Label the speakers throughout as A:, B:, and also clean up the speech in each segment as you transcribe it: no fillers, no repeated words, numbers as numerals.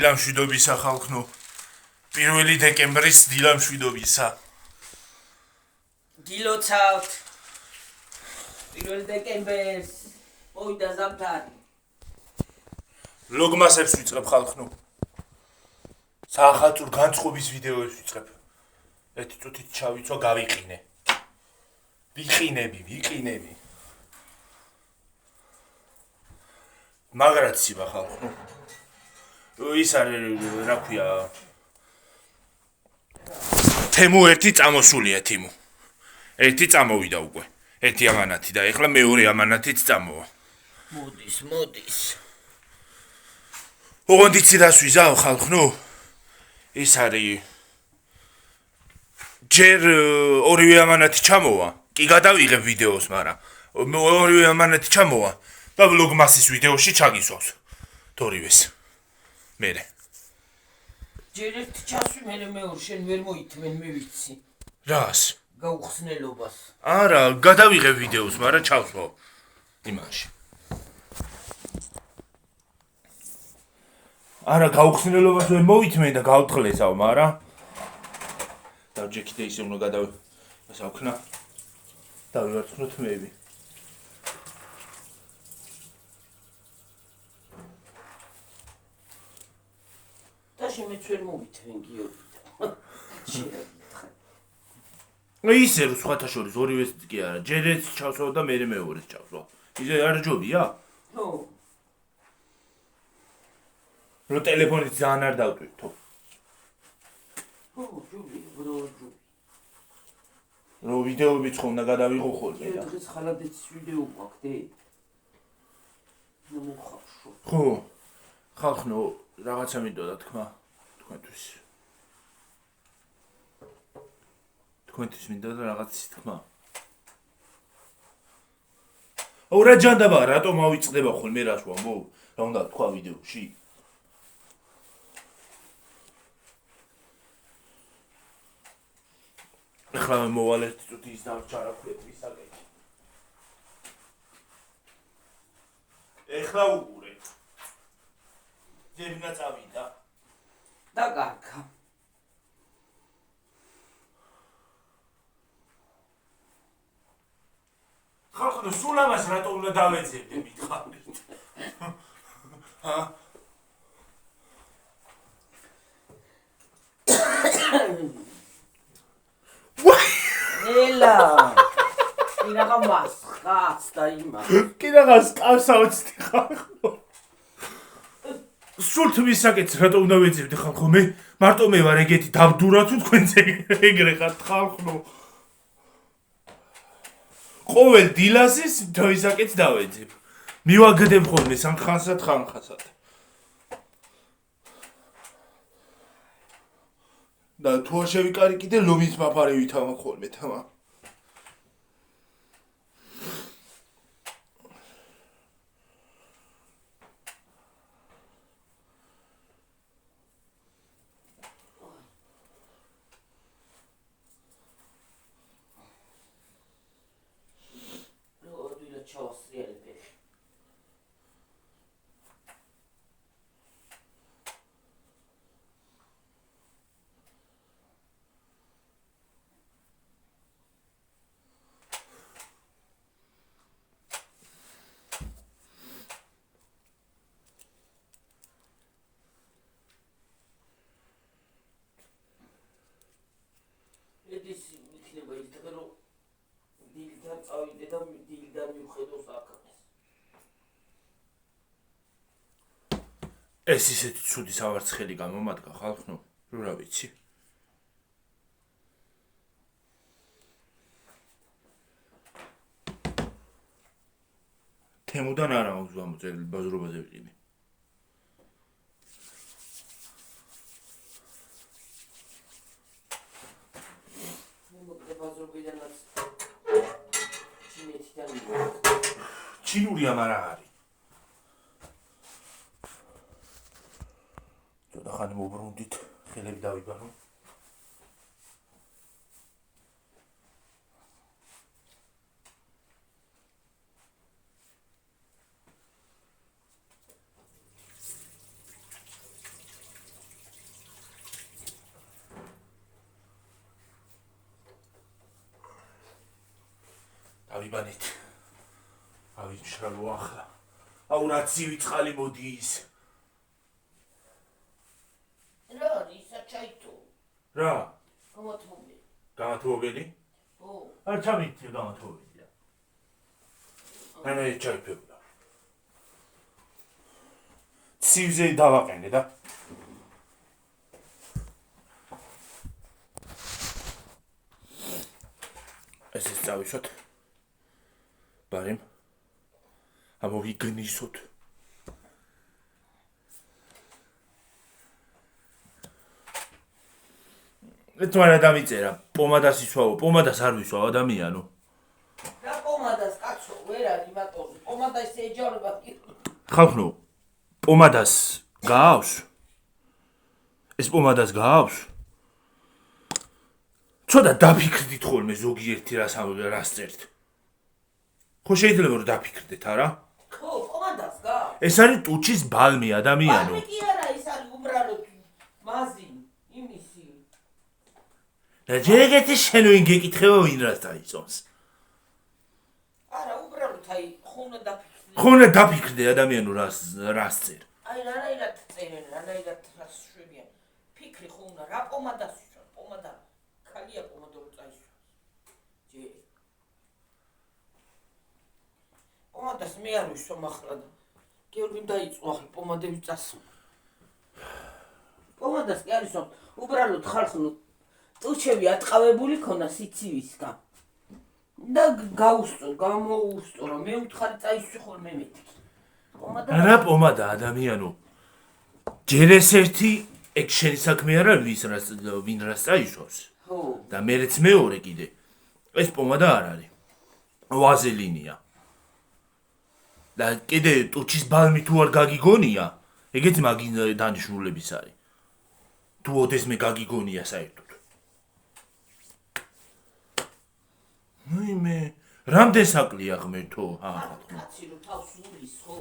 A: დილამშვიდობისა ხალხო. 1 დეკემბრის დილამშვიდობისა.
B: გილოცავთ. 1 დეკემბერს მოვიდა ზამთარი.
A: ლოგმასებს ვიწყებ ხალხო. საახალწლო განწყობის ვიდეოებს ვიწყებ. ერთი წუთით ჩავიცვა გავიყინე. ვიყინები. მაგრად ცივა ხალხო. ის არის რა ქვია თემო ერთი წამოსულია თიმო. ერთი წამოვიდა უკვე. ერთი ამანათი და ეხლა მეორე ამანათიც წამოვა.
B: მოდის.
A: ოღონდ იცი რას ვიზავ ხალხო? ის არის ჯერ ორივე ამანათი ჩამოვა. კი გადავიღებ ვიდეოს, მაგრამ ორივე ამანათი ჩამოვა და ვლოგმასის ვიდეოში ჩაგისვავს. თორივეს. მერე.
B: ჯერ ერთი ჩასვი, მერე მეორე, შენ ვერ მოითმენ, მე ვიცი.
A: რას?
B: გაუხსნელობას.
A: არა, გადავიღებ ვიდეოს, მაგრამ ჩავსვავ იმაში. არა, გაუხსნელობას ვერ მოითმენ და გავთხრესავ, მაგრამ დავჯექით და ისე უნდა გადავიქნა. დავივარცხნო თმები.
B: და მეც ვერ მოვითმენ გიორგი.
A: ისე რომ სხვათა შორის ორივეს კი არა, ჯერ ერთ ჩავსვავ და მერე მეორეს ჩავსვავ. ისე არ ჯობია?
B: ხო.
A: რომ ტელეფონით ძალიან არ დავტვირთო.
B: ხო, ჯობია.
A: რომ ვიდეოებიც ხომ და გადავიღო ხოლმე და.
B: დღეს ხალადეთის ვიდეო გვაქვს. მოხავშო.
A: ხო. ხალხო, რაღაცა მინდოდა თქვა თქვენთვის. თქვენთვის მინდოდა რაღაცის თქვა. აუ რა ჯანდაბა, რატომ ავიწყდება ხოლმე რას ვამბო? რა უნდა თქვა ვიდეოში? ეხლა მოვალ ერთი წუთი ის დავჩარაქვეთ ვისაკეთი. ეხლა უყურე. ძებნა წავიდა.
B: და კარგა.
A: ხალხო, სულ ამას რატომ უნდა დავეძებდე მითხარით? ჰა?
B: ელა. ირაღა მასხაც და იმა.
A: კი რაღაც კავსავცდი ხალხო. სულ თვისაკეთს რატომ უნდა ვეძებდე ხალხო? მე მარტო მე ვარ ეგეთი დავდურა თუ თქვენც ეგრე ხართ ხალხო. ყოველ დილასის თვისაკეთს დავეძებ. მივაგდებ ხოლმე ხანხასად. და თუ არ შევიკარი კიდე ლომის მაფარე ვითამა ხოლმე თამა. ეს ისეთი ცუდი სავარცხელი გამომადგა ხალხო, რომ რა ვიცი. თემუდან არა მაქვს გამოწერილი ბაზრობაზე ვიყინე. ჩინურია მარა არის. ცოტა ხანი მოbrუნდით, ხელები დავიბანო. ავიბანეთ. ავიმშრალო ახლა. აუ რა ცივი წყალი მოდის.
B: რა ისა ჩაითო.
A: რა?
B: გამათმობელი.
A: გამათმობელი?
B: ო.
A: არ ჩამიწი გამათმობელია. მე ჩაიფებდა. ცივზე დავაყენე და ეს წავისვათ. ბარემ ამოვიგნისოთ. ეთმარა დამიწერა, პომადას ისვავო, პომადას არ ვისვავ ადამიანო.
B: რა პომადას კაცო, ვერ არის იმატორი. პომადა ისე ეჯავება კი.
A: ხალხო, პომადას გაავს? ეს პომადას გაავს? ცოტა დაფიქრდით ხოლმე ზოგიერთი რას წერთ. ხო შეიძლება რომ დაფიქრდეთ, არა?
B: ხო, პომადას გაავს.
A: ეს არის ტუჩის ბალმი ადამიანო.
B: ბალმი კი არა, ეს არის უბრალოდ მაზი, იმისი.
A: და ჯერ ეგეთი შენ ვინ გეკითხება ვინ რას დაიწონს?
B: არა, უბრალოდ აი ხუნა დაფიქრდი.
A: ხო უნდა დაფიქრდე ადამიანო რას წერ.
B: აი რანაირად წერენ, რანაირად რას შვებიან. ფიქრი ხუნა, რა პომადას უშვა, პომადა ხალია პომადა რო წაიშვა. ჯე. პომადას მე არ ვისვამ ახლა და გეორგიმ დაიწყო ახლა პომადები წასვა. პომადას კი არის უბრალოდ ხალხო ტუჩები ატყავებული ქონა სიცივისგან. და გაუსწო, გამოუსწო, რომ მე ვთხარი წაისვი ხოლმე მეთქი.
A: რა პომადა ადამიანო? ჯერ ეს ერთი ეგ შენი საქმე არა ვინ რას წაიშოს?
B: ხო.
A: და მერეც მეორე კიდე. ეს პომადა არ არის. ვაზელინია. და კიდე ტუჩის ბალმი თუ არ გაგიგონია, ეგეც მაგინ დანიშნულების არის. თუ ოდესმე გაგიგონია საერთოდ. მე რამდენ საკლია ღმერთო?
B: კაცი რო თავს ურის ხო?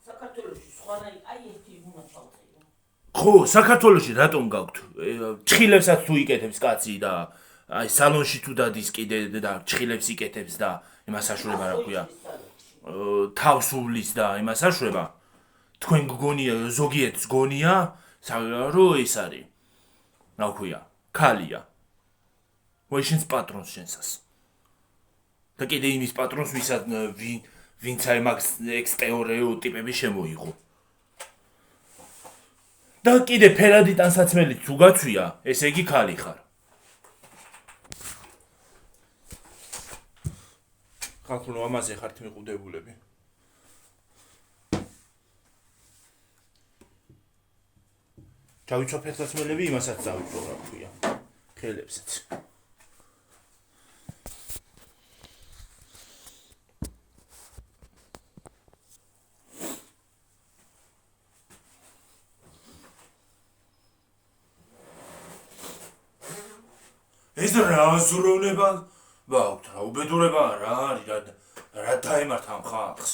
B: საქართველოში სხვანაირი აი ერთი უნდა წავწერო.
A: ხო, საქართველოში რატომ გაქვთ? ჭხილებსაც თუ იკეთებს კაცი და აი სალონში თუ დადის კიდე და ჭხილებს იკეთებს და იმას აშურება რა ქვია? თავს უვლის და იმას აშურება? თქვენ გგონია ზოგიერთს გონია, რომ ეს არის. რა ქვია? ქალია. ვაშენს პატრონს შენსას. და კიდე იმის პატრონს ვისაც ვინც აი მაგ ექსტერეოტიპები შემოიღო. და კიდე ფერადი ტანსაცმელით თუ გაცვია, ესე იგი ქალი ხარ. ხალხო, ამაზე ხართ მიყუდებულები. ჩავიცვა ფერდაცმელები, იმასაც წავიწვა რა ქვია. ხელებსაც. ეს რა ზროვნება ვაუთ რა უბედურება რა არის რა დაემართა ამ ხალხს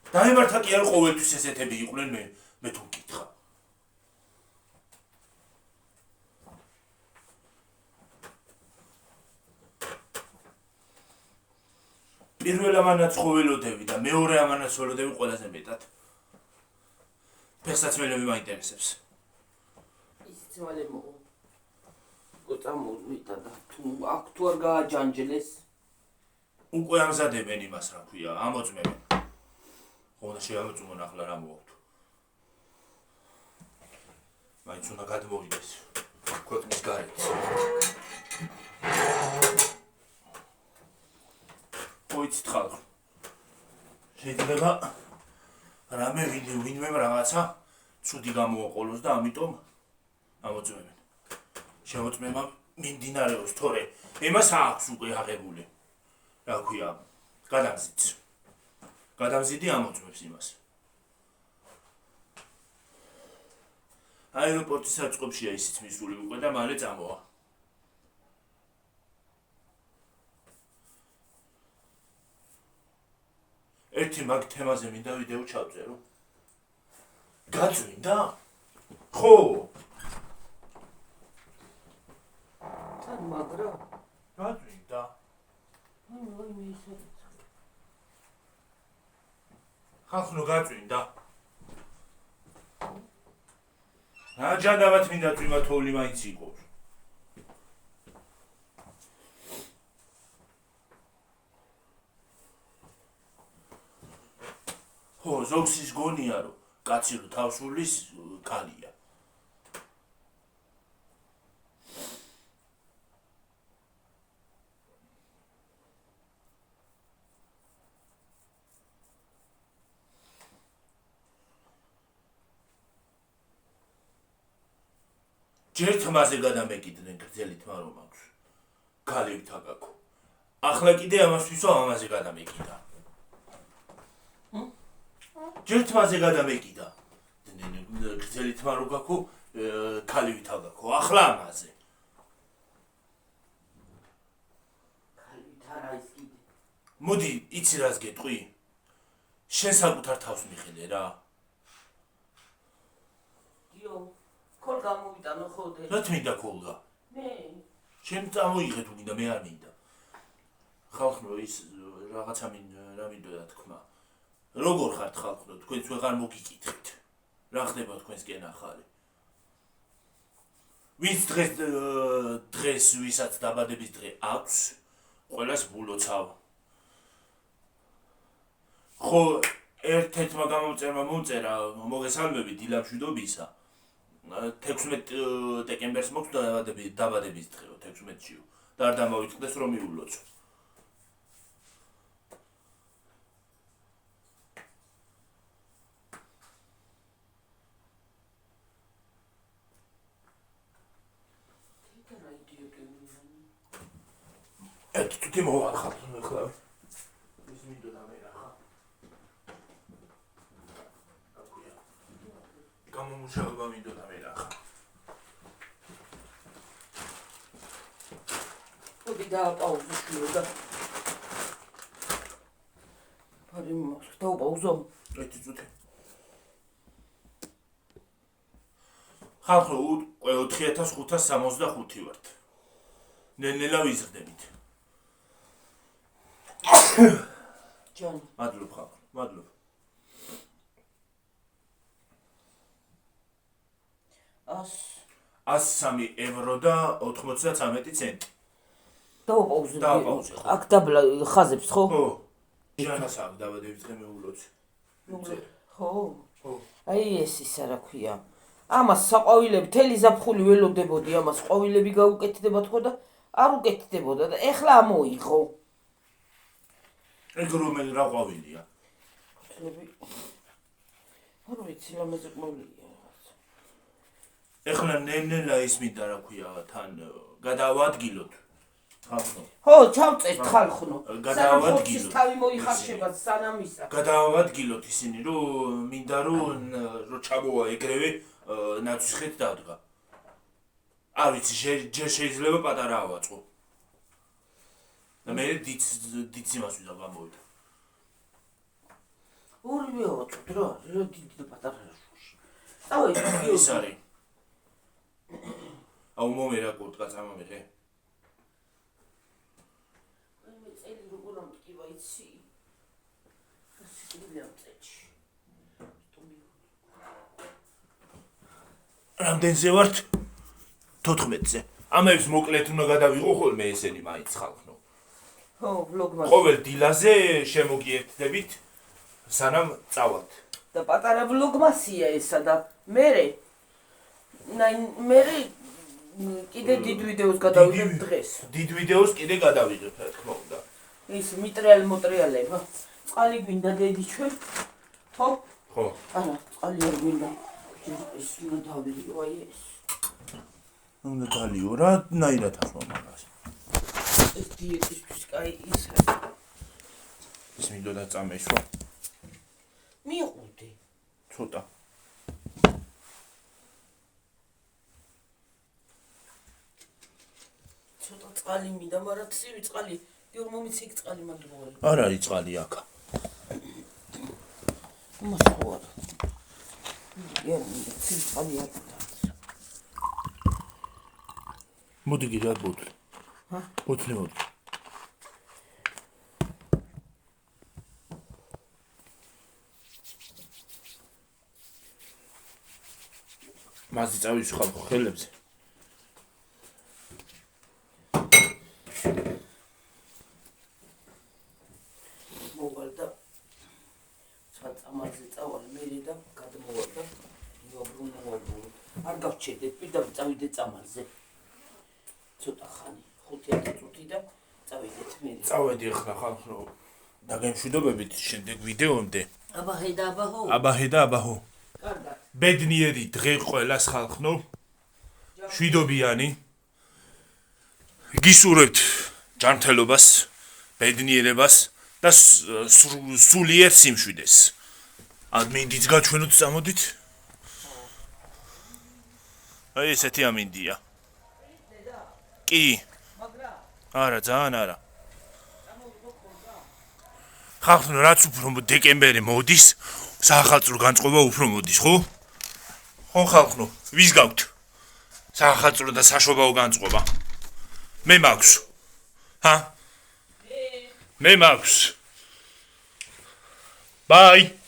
A: დაემართა კი არ ყოველთვის ესეთები იყვნენ მე თუ მკითხა პირველ ამანაც ხოველოდები და მეორე ამანაც ველოდები ყველაზე მეტად ფეხსაცმელები მაინტერესებს
B: ისიც მალე მოგო წამოვიდა და თუ აქ თუ არ გააჯანჯლეს
A: უკვე ამზადებენ იმას რა ქვია ამოწმებენ ხოდა შეამოწმონ ახლა რა მოვავთ მაინც უნდა გადმოვიდეს ქვეყნის გარეთ მოიცით ხალხო შეიძლება რამე ვინმე რაღაცა ცუდი გამოაყოლოს და ამიტომ ამოწმებენ შემოწმება მიმდინარეობს თორე იმას აქვს უკვე აღებული რა ქვია გადამზიდი ამოწმებს იმას აეროპორტის საწყობშია ისიც მისული უკვე და მალე წამოვა ერთი მაგ თემაზე მინდა ვიდეო ჩავწერო გაწვინდა ხო
B: თან მაგრა
A: გაწვინდა ხალხო გაწვინდა რა ჯანდაბათ მინდა წვიმა თოვლი მაინც იყოს ხო ზოგს ის გონია რომ კაცი რო თავსულის კალია ჯერ თმაზე გადამეკიდნენ გრძელი თმა რომ აქვს გალივით აკაკო ახლა კიდე ამასთვისო ამაზე გადამეკიდა ჯერ თმაზე გადამეკიდა გრძელი თმა რომ გაქო გალივით აკაკო ახლა ამაზე
B: გალივით არა ის კიდე
A: მოდი იცი რას გეტყვი შენ საკუთარ თავს მიხედე რა
B: იო ქოლ გამოვიტანო ხოდე
A: რა თმინდა ქოლგა
B: მე
A: შენ წამოიღე თუ გინდა მე არ მინდა ხალხო ის რაღაცა რა მინდოდა თქმა როგორ ხართ ხალხო თქვენც ვეღარ მოგიკითხეთ რა ხდება თქვენს კენახალი ვინც დღეს ვისაც დაბადების დღე აქვს ყველას ბულოცავ ხო ერთ-ერთმა გამომწერმა მომწერა მოგესალმებით დილამშვიდობისა 16 დეკემბერს მოხდა დაბადების დღეო 16-იო და არ დამოვიწყდეს რომ მიულოცო ერთ თუთი მოვახალ ახლა ის მინდოდა მე რა გამომუშავება მინდოდა მე რა
B: მოდი დააპაუზო და ფარი მოხდა დააპაუზო
A: ერთი წუთი ხალხო 4565 ვართ ნელ-ნელა ვიზრდებით
B: ჯან
A: მადლობ ხალხო მადლობ 103 ევრო და 93 ცენტი
B: დააპაუზო აქ დაბლა ხაზებს ხო
A: ხო ჯანას აქ დაბადების დღე მეულოცე
B: ხო აი ეს ისა რა ქვია ამას საყვავილები თელი ზაფხული ველოდებოდი ამას ყვავილები გაუკეთდება თქო და არ უკეთდებოდა და ეხლა ამოიღო
A: ეგ რომელი რა ყვავილია
B: არ ვიცი ლამაზე ყვავილია
A: ეხლა ნელ-ნელა ის მინდა რა ქვია თან გადავადგილოთ ხალხო
B: ხო ჩავწერთ ხალხო
A: გადავადგილოთ
B: თავი მოიხარშება სანამისა
A: გადავადგილოთ ისინი რომ მინდა რომ ჩამოვა ეგრევე ნაცვისხეთ დადგა არ ვიცი ჯერ შეიძლება პატარა ავაწყო და მე დიდ იმას ვიდა გამოვიდა
B: ორივე ავაწყოთ რა დიდი და პატარა შუში წავედი
A: ის არის აუ მომერა კურტკა წამომიღე
B: მე წელი როგორ ამტკივა იცი ასიკილი ამწეჩი
A: რამდენზე ვართ 14-ზე ამებს მოკლედ უნდა გადავიღო ხოლმე ესენი მაინც ხალხო
B: ხო ვლოგმას
A: ყოველ დილაზე შემოგიერთდებით სანამ წავალთ
B: და პატარა ვლოგმასია ესა და მე კიდე დიდ ვიდეოს გადავიღებ დღეს
A: დიდ ვიდეოს კიდე გადავიღებ რა თქმა უნდა
B: ის მოტრიალება წყალი გვინდა დედი ჩვენ ხო
A: ხო
B: არა წყალი არ გვინდა ეს უნდა დავიღო აი ეს
A: უნდა დალიო რა ნაირად ახლა მაგას
B: ეს დიეტისთვის კაი ის
A: მინდოდა წამეშვა
B: მიყუდი
A: ცოტა
B: ცოტა წყალი მინდა მაგრამ ცივი წყალი გიორ მომიცი იქ წყალი მაგდროელი
A: არ არის წყალი აქა
B: მას ხო არა ცივი წყალი არ
A: მოდი გირად ბოთლი ბოთლი მოდი მასი წავის ხალხო ხელებზე.
B: მოვალ და სხვა წამალზე წავალ მე და გადმოვალ და მოვბრუნო. არ გავჩერდეთ, პირდაპირ წავიდეთ წამალზე. ცოტა ხანი, 5-10 წუთი და წავიდეთ მე.
A: წავედი ახლა ხალხო. დაგემშვიდობებით შემდეგ ვიდეომდე.
B: აბაჰე და აბაჰო.
A: აბაჰე და აბაჰო.
B: კარგად.
A: ბედნიერი დღე ყველას ხალხო. შვიდობიანი. გისურვებთ ჯანმრთელობას, ბედნიერებას და სულიერ სიმშვიდეს. ამინდიც გაჩვენოთ წამოდით. აი ესეთი ამინდია. კი. არა, ძალიან არა. ხალხო, რაც უფრო დეკემბერი მოდის, საახალწლო განწყობა უფრო მოდის, ხო? ხო ხალხო, ვის გაქვთ? საახალწლო და საშობაო განწყობა. მე მაქვს. ჰა? მე მაქვს. ბაი.